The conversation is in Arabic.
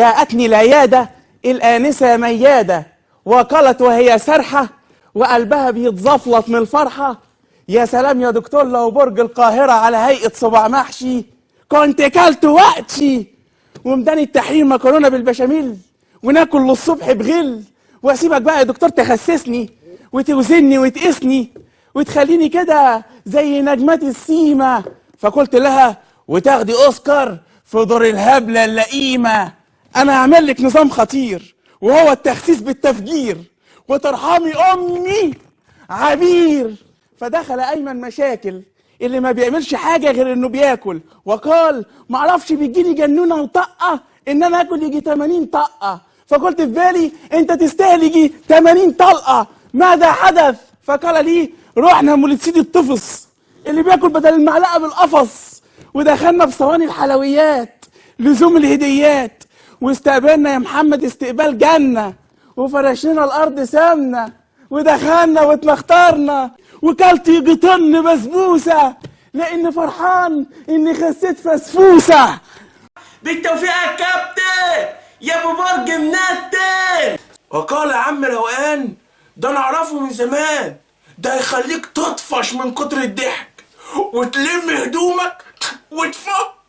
جاءتني العيادة الآنسة ميادة، وقالت وهي سرحة وقلبها بيتزفلط من الفرحة: يا سلام يا دكتور، لو برج القاهرة على هيئة صباع محشي كنت كلت وقتي، ومداني التحرير مكرونة بالبشاميل وناكل للصبح بغل، واسيبك بقى يا دكتور تخسسني وتوزني وتقيسني وتخليني كده زي نجمات السيما. فقلت لها: وتاخدي اوسكار في دور الهبله اللئيمه. انا هعمل لك نظام خطير وهو التخسيس بالتفجير، وترحمي امي عبير. فدخل ايمن مشاكل اللي ما بيعملش حاجه غير انه بياكل، وقال: معرفش بيجيلي جنونه وطقه ان انا اكل يجي 80 طقه. فقلت في بالي: انت تستاهل يجي 80 طلقه، ماذا حدث؟ فقال لي: رحنا مولد سيدي الطفص اللي بياكل بدل المعلقه بالقفص، ودخلنا في صواني الحلويات لزوم الهديات، واستقبلنا يا محمد استقبال جنه، وفرشنا الارض سمنه، ودخلنا واتمخترنا، وكلت يجي طن بسبوسه لان فرحان اني خسيت فسفوسه. بالتوفيق يا كابتن يا ابو برج منتن. وقال يا عم روقان: ده انا اعرفه من زمان، ده يخليك تطفش من كتر الضحك وتلم هدومك وتفك